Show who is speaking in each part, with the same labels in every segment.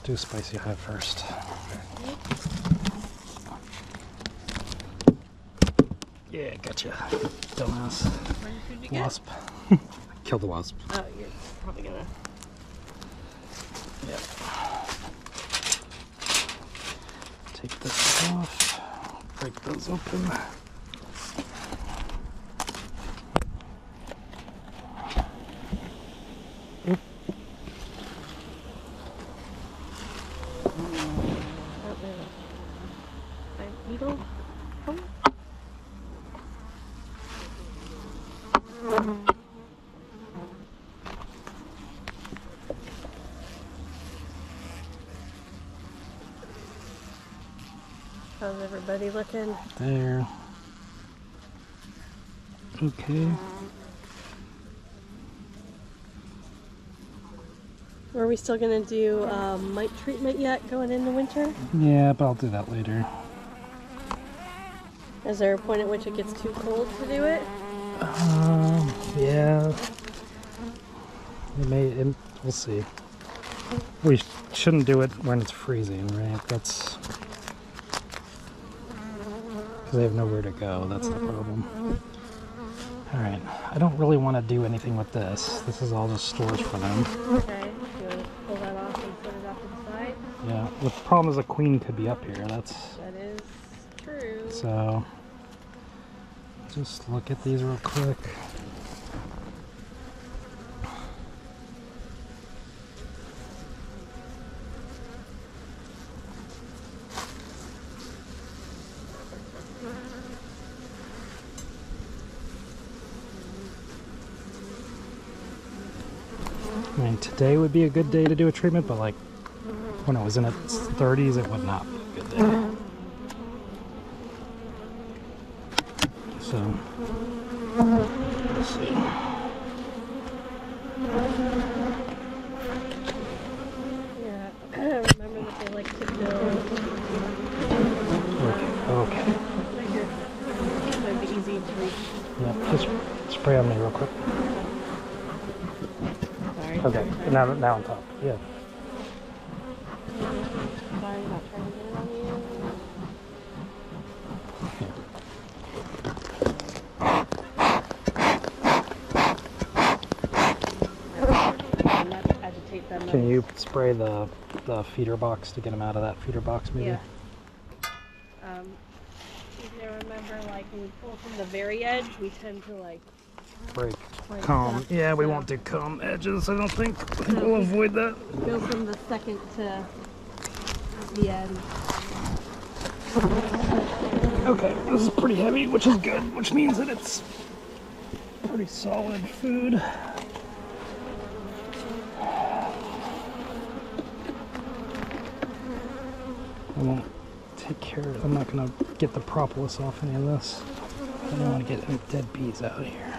Speaker 1: do spicy hive first. Yeah, gotcha. Dumbass.
Speaker 2: What did you get?
Speaker 1: Wasp. Kill the wasp.
Speaker 2: Oh, you're probably gonna.
Speaker 1: Yep. Take this off. Break those open. Oop.
Speaker 2: Beetle? Oh. How's everybody looking?
Speaker 1: There. Okay.
Speaker 2: Are we still gonna do mite treatment yet going into winter?
Speaker 1: Yeah, but I'll do that later.
Speaker 2: Is there a point at which it gets too cold to do it?
Speaker 1: Yeah. We'll see. We shouldn't do it when it's freezing, right? That's because they have nowhere to go. That's the problem. All right. I don't really want to do anything with this. This is all just storage for them.
Speaker 2: Okay. You want to pull that off and put it off to the side?
Speaker 1: Yeah. The problem is a queen could be up here.
Speaker 2: That is true.
Speaker 1: So just look at these real quick. I mean, today would be a good day to do a treatment, but like when I was in its 30s, it would not be a good day. So, let's see.
Speaker 2: Yeah, remember that they like to build.
Speaker 1: Okay.
Speaker 2: Right here. So it'd be easy to reach.
Speaker 1: Yeah, just spray on me real quick.
Speaker 2: Sorry.
Speaker 1: Okay, now on top. Yeah.
Speaker 2: Sorry, I'm not trying to get it on you. Not agitate them.
Speaker 1: Can you spray the feeder box to get them out of that feeder box, maybe?
Speaker 2: Yeah. You remember, like when we pull from the very edge, we tend to like
Speaker 1: Break.
Speaker 2: Like
Speaker 1: Comb.
Speaker 2: that,
Speaker 1: Yeah, we
Speaker 2: so-
Speaker 1: won't do comb edges, I don't think. I think we'll avoid that.
Speaker 2: go from the second to the end.
Speaker 1: Okay, this is pretty heavy, which is good, which means that it's pretty solid food. I won't take care of it. I'm not going to get the propolis off any of this. I don't want to get any dead bees out here.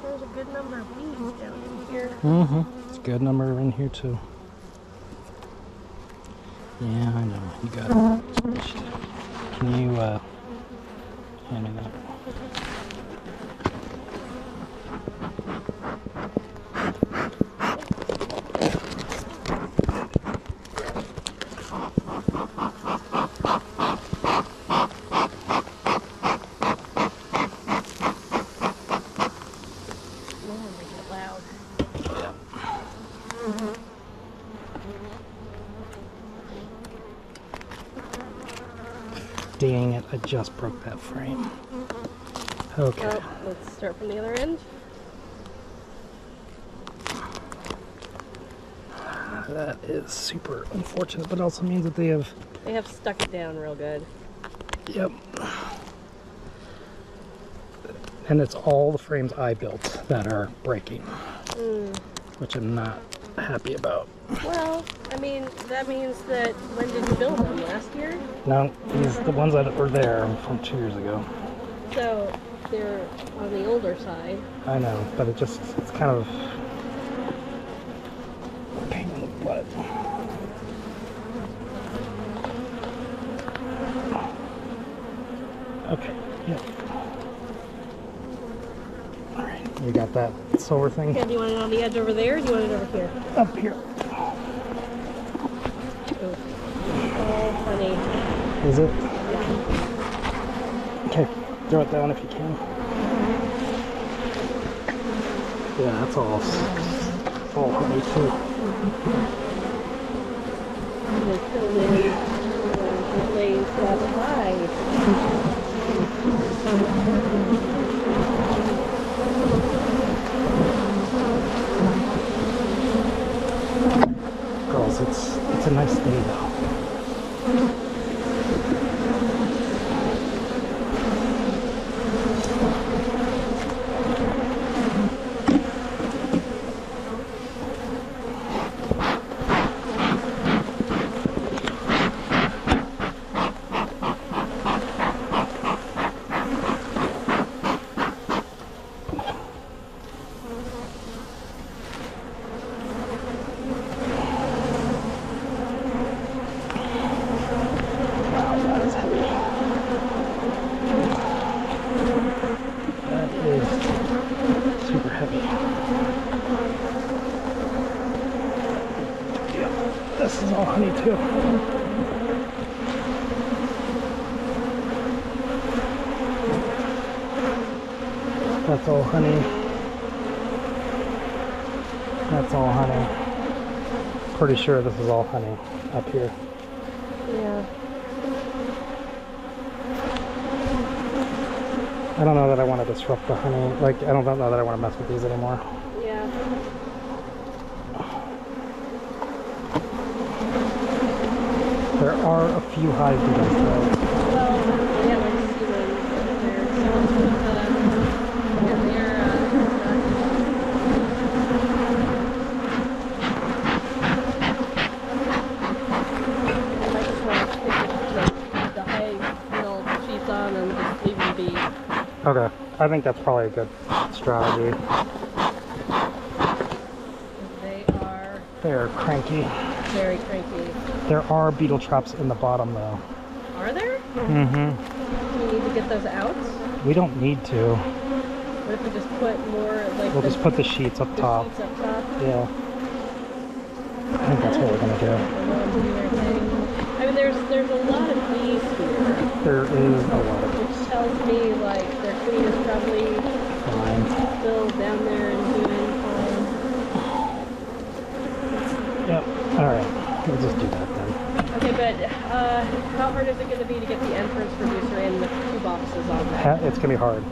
Speaker 2: There's a good number of bees down in here.
Speaker 1: It's a good number in here too. Yeah, I know. You got it. Can you hand me that?
Speaker 2: Man, they get loud.
Speaker 1: Dang it, I just broke that frame. Okay.
Speaker 2: Oh, let's start from the other end.
Speaker 1: That is super unfortunate, but also means that they have...
Speaker 2: They have stuck it down real good.
Speaker 1: Yep. And it's all the frames I built that are breaking, which I'm not happy about.
Speaker 2: Well, I mean, that means that when did you build them? Last year?
Speaker 1: No, the ones that were there from 2 years ago.
Speaker 2: So they're on the older side.
Speaker 1: I know, but it's kind of a pain in the butt. Okay, yep. Alright, You got that silver thing?
Speaker 2: Yeah, do you want it on the edge over there, or do you want it over here?
Speaker 1: Up here.
Speaker 2: Oh, honey.
Speaker 1: Is it?
Speaker 2: Yeah.
Speaker 1: Okay, throw it down if you can. Yeah, that's all honey too.
Speaker 2: It lays that high.
Speaker 1: Girls, it's a nice day though. Super heavy. Yeah, this is all honey too. That's all honey. That's all honey. Pretty sure this is all honey up here.
Speaker 2: Yeah.
Speaker 1: I don't know that I want to disrupt the honey. Like, I don't know that I want to mess with these anymore.
Speaker 2: Yeah.
Speaker 1: There are a few hive beetles though.
Speaker 2: Well, yeah, I see one there. Someone's put yeah, they're, I might just want to stick the hive little sheets on and just leave them be.
Speaker 1: Okay, I think that's probably a good strategy. They're cranky.
Speaker 2: Very cranky.
Speaker 1: There are beetle traps in the bottom though.
Speaker 2: Are there?
Speaker 1: Mm-hmm.
Speaker 2: Do we need to get those out?
Speaker 1: We don't need to.
Speaker 2: What if we just put more like
Speaker 1: We'll just put the sheets up top.
Speaker 2: sheets up top?
Speaker 1: Yeah. I think that's what we're gonna do.
Speaker 2: I mean, there's a lot of bees here.
Speaker 1: There is a lot of
Speaker 2: Which tells me like their queen is probably
Speaker 1: fine.
Speaker 2: still down there and doing fine.
Speaker 1: Yep. Alright. We'll just do that then.
Speaker 2: Okay, but how hard is it going to be to get the entrance reducer in with 2 boxes on there?
Speaker 1: It's gonna be hard.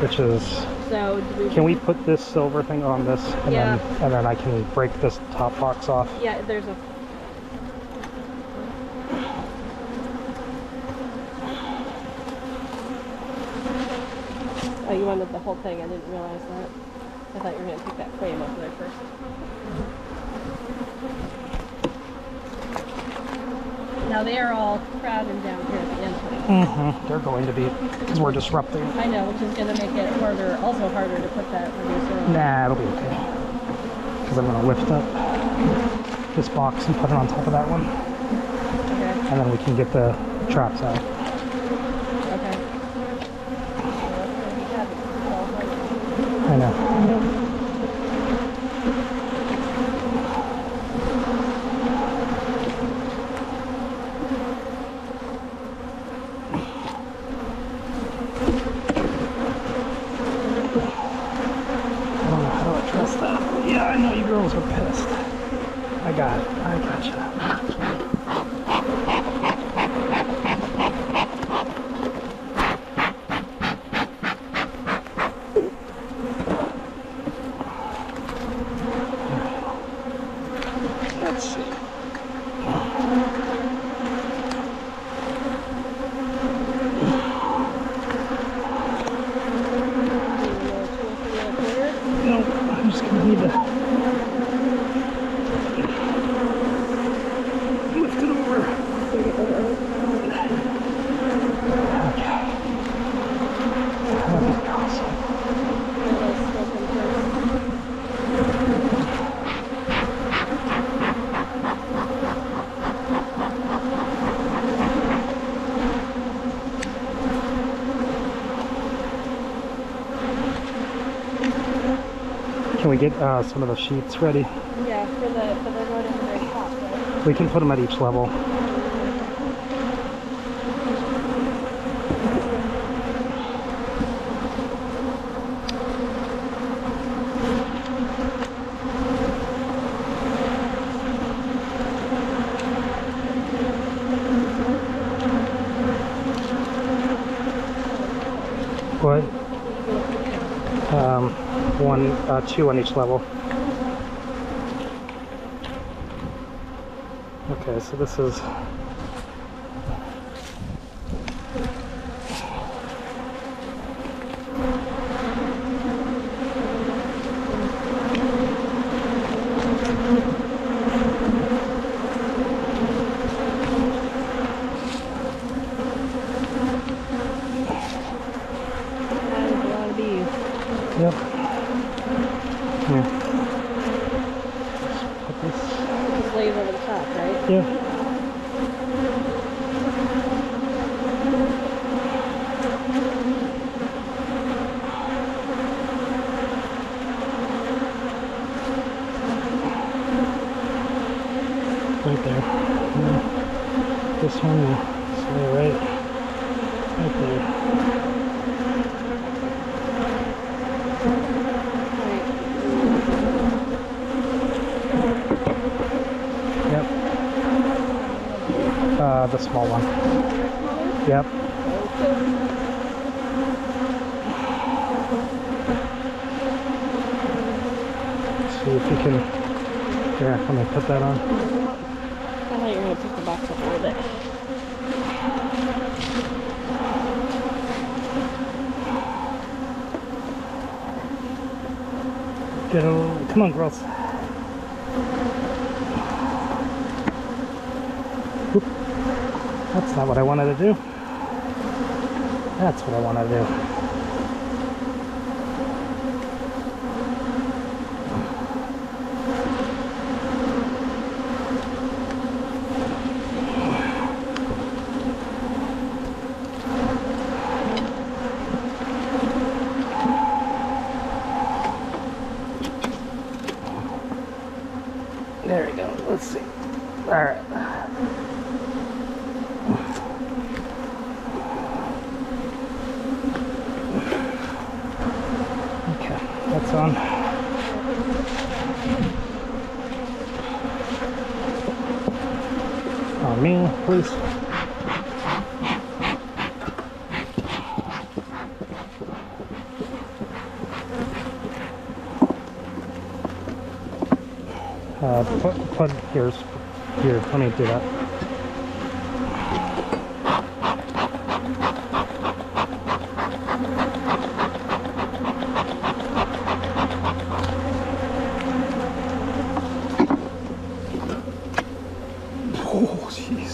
Speaker 1: Which is,
Speaker 2: So do
Speaker 1: can we put this silver thing on this and
Speaker 2: Yeah.
Speaker 1: then I can break this top box off?
Speaker 2: Yeah, there's a. Oh, you wanted the whole thing. I didn't realize that. I thought you were going to take that frame off there first. Now they are all crowding down here at the entrance.
Speaker 1: Mm-hmm. They're going to be, because we're disrupting.
Speaker 2: I know, which is going to make it harder, also harder to put that reducer on.
Speaker 1: Nah, it'll be okay. Because I'm going to lift up this box and put it on top of that one.
Speaker 2: Okay.
Speaker 1: And then we can get the traps out.
Speaker 2: Okay.
Speaker 1: I know. I know you girls are pissed. I got it. I gotcha. Let's see. No, I'm just gonna need to lift it over. Okay. That'd be awesome. we get some of the sheets ready?
Speaker 2: Yeah, but they're going in the very top, right?
Speaker 1: We can put them at each level. What? Two on each level. Okay, so this is yep. Here. Just put this.
Speaker 2: Just lay it over the top, right?
Speaker 1: Yeah. Right there. And this one will stay right there. The small one. Yep. See if you can. Here, let me put that on.
Speaker 2: I thought you were going to pick the box up a little bit.
Speaker 1: Get a little. Come on, girls. Oop. That's not what I wanted to do. That's what I wanted to do. There we go. Let's see. All right. Okay, that's on. On me, please. Put here, let me do that. Oh, jeez.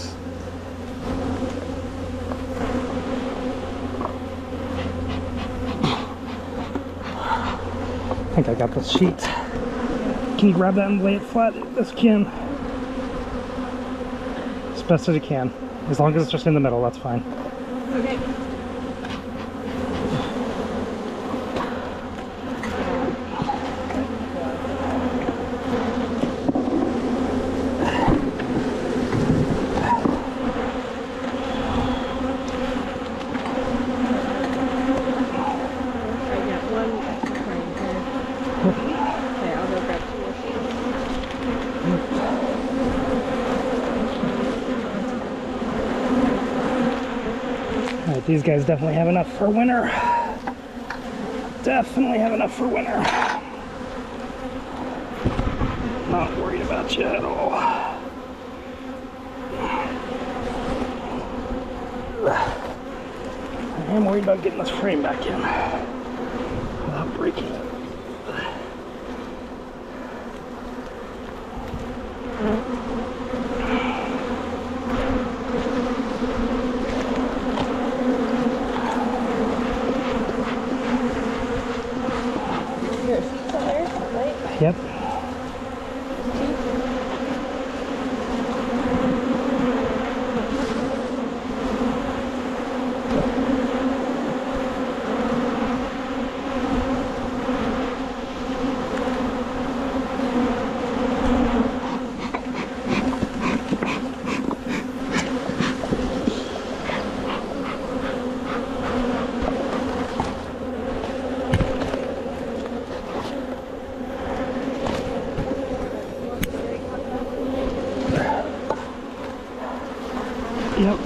Speaker 1: I think I got the sheet. Can you grab that and lay it flat as you can? As best as you can. As long as it's just in the middle, that's fine.
Speaker 2: Okay.
Speaker 1: These guys definitely have enough for winter. Definitely have enough for winter. Not worried about you at all. I am worried about getting this frame back in without breaking it. Yep. Yep.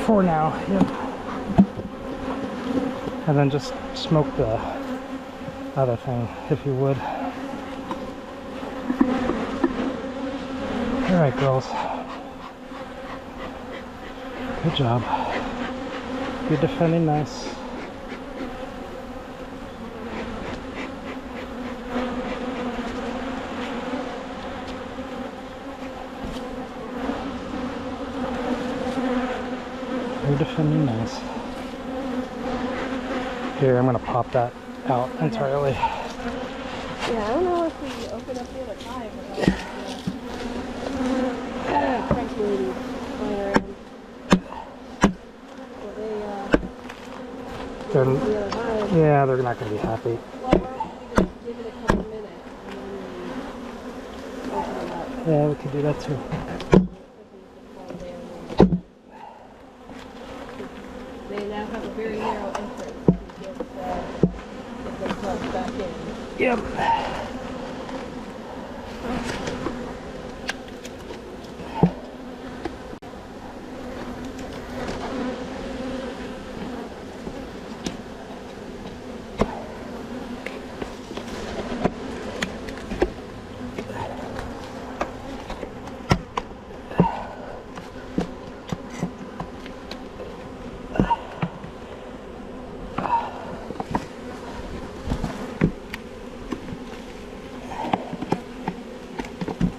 Speaker 1: For now, yep. And then just smoke the other thing, if you would. All right, girls. Good job. You're defending nice. You're defending nice. Here, I'm going to pop that out entirely.
Speaker 2: Yeah, I don't know if we open up the other hive without French ladies flying around. So
Speaker 1: They're,
Speaker 2: the other hive.
Speaker 1: yeah, they're not going to be happy.
Speaker 2: Well, why don't we just give it a couple minutes and then we open it up?
Speaker 1: Yeah, we could do that too.
Speaker 2: They now have a very narrow entrance to get themselves back in.
Speaker 1: Yep.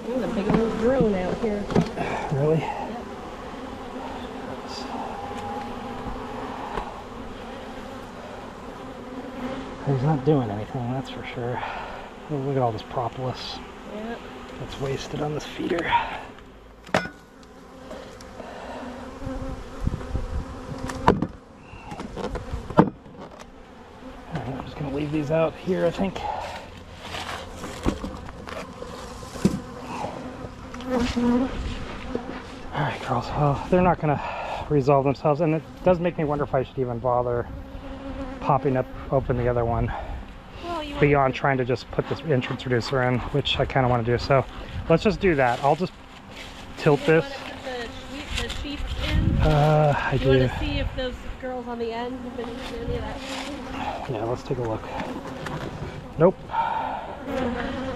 Speaker 2: There's a big old drone out here.
Speaker 1: Really?
Speaker 2: Yep.
Speaker 1: He's not doing anything, that's for sure. Oh, look at all this propolis
Speaker 2: Yep.
Speaker 1: that's wasted on this feeder. Alright, I'm just going to leave these out here, I think. Alright, girls. Well, they're not going to resolve themselves, and it does make me wonder if I should even bother popping open the other one
Speaker 2: Well, you
Speaker 1: beyond trying to just put this entrance reducer in, which I kind of want to do. So let's just do that. I'll just tilt this.
Speaker 2: want to put the sheets in?
Speaker 1: I
Speaker 2: You
Speaker 1: do.
Speaker 2: want to see if those girls on the end have been into any of that?
Speaker 1: Yeah, let's take a look. Nope,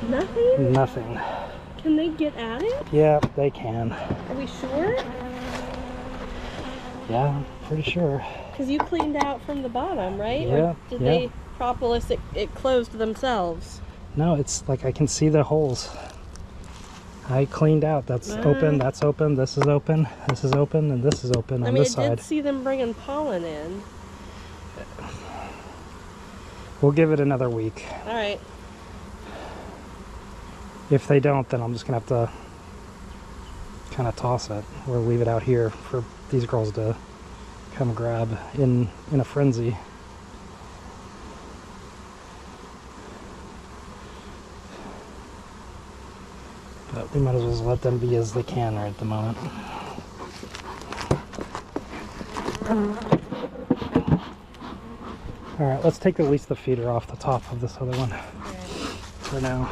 Speaker 2: Nothing?
Speaker 1: nothing.
Speaker 2: Can they get at it?
Speaker 1: Yeah, they can.
Speaker 2: Are we sure?
Speaker 1: Yeah, I'm pretty sure.
Speaker 2: Because you cleaned out from the bottom, right?
Speaker 1: Yeah,
Speaker 2: Or did
Speaker 1: yeah.
Speaker 2: they propolis it closed themselves?
Speaker 1: No, it's like I can see the holes. I cleaned out. That's open, that's open, this is open, this is open, and this is open on this
Speaker 2: I
Speaker 1: side.
Speaker 2: did see them bringing pollen in.
Speaker 1: We'll give it another week.
Speaker 2: All right.
Speaker 1: If they don't, then I'm just gonna have to kind of toss it or leave it out here for these girls to come grab in a frenzy. But we might as well let them be as they can right at the moment. All right, let's take at least the feeder off the top of this other one for now.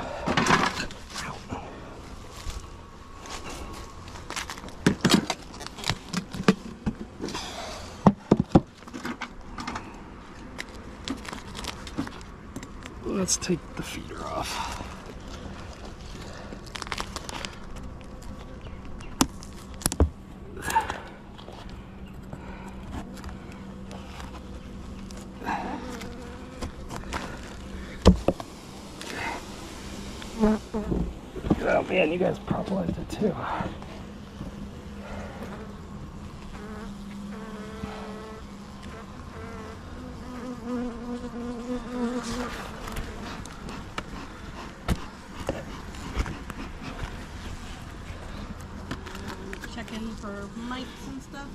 Speaker 1: Let's take the feeder off. Oh man, you guys propolised it too.
Speaker 2: Check in for mites and stuff.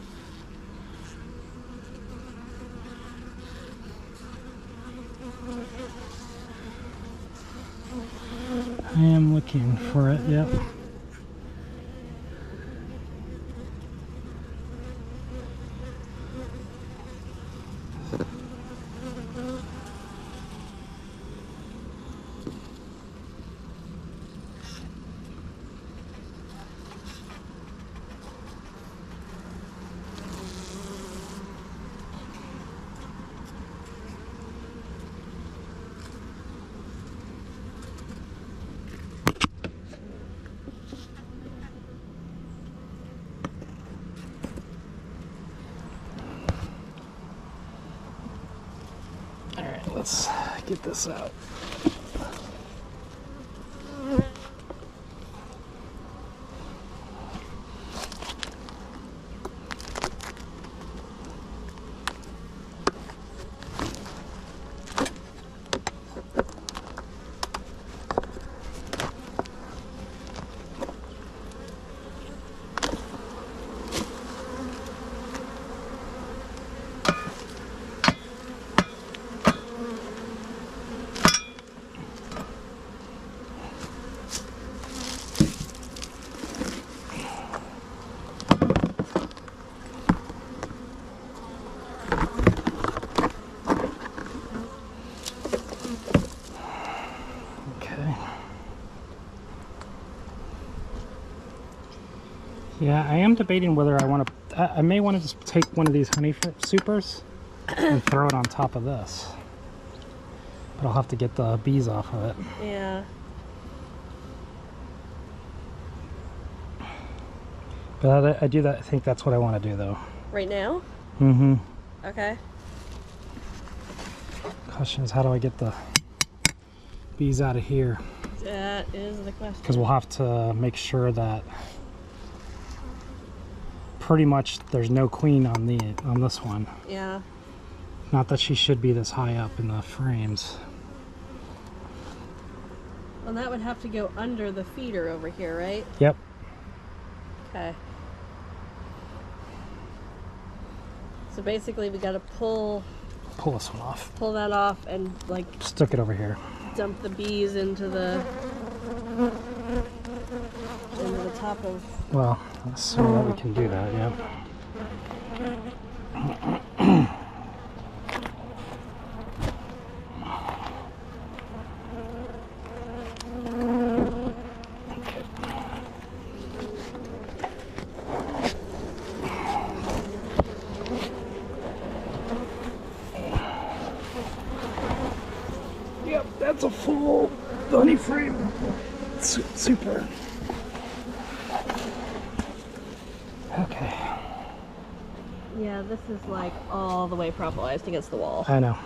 Speaker 1: I am looking for it, yep. get this out. Yeah, I am debating whether I want to. I may want to just take one of these honey supers and throw it on top of this. But I'll have to get the bees off of it.
Speaker 2: Yeah.
Speaker 1: But I think that's what I want to do, though.
Speaker 2: Right now?
Speaker 1: Mm-hmm.
Speaker 2: Okay.
Speaker 1: Question is, how do I get the bees out of here?
Speaker 2: That is the question.
Speaker 1: Because we'll have to make sure that pretty much there's no queen on this one.
Speaker 2: Yeah.
Speaker 1: Not that she should be this high up in the frames.
Speaker 2: Well, that would have to go under the feeder over here, right?
Speaker 1: Yep.
Speaker 2: Okay. So basically we got to pull
Speaker 1: this one off.
Speaker 2: Pull that off and like
Speaker 1: stick it over here.
Speaker 2: Dump the bees into the top of.
Speaker 1: Well, assume that we can do that, yeah. Yep, that's a full honey frame. Super. Okay.
Speaker 2: Yeah, this is like all the way propolized against the wall.
Speaker 1: I know.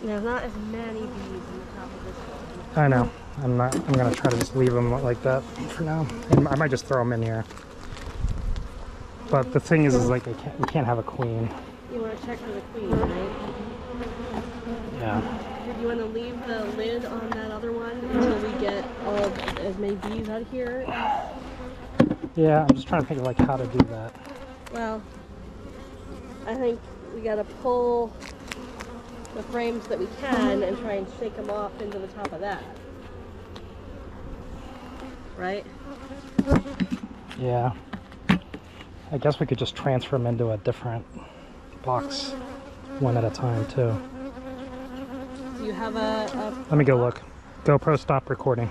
Speaker 2: There's not as many bees in the top of this one.
Speaker 1: I know. I'm gonna try to just leave them like that for now. And I might just throw them in here. But the thing is like we can't have a queen.
Speaker 2: You want to check for the queen, right?
Speaker 1: Yeah.
Speaker 2: Do you want to leave the lid on that other one until we get as many bees out of here?
Speaker 1: Yeah, I'm just trying to think of like how to do that.
Speaker 2: Well, I think we got to pull the frames that we can and try and shake them off into the top of that. Right?
Speaker 1: Yeah. I guess we could just transfer them into a different box one at a time too.
Speaker 2: Do you have a
Speaker 1: Let me go look. GoPro, stop recording.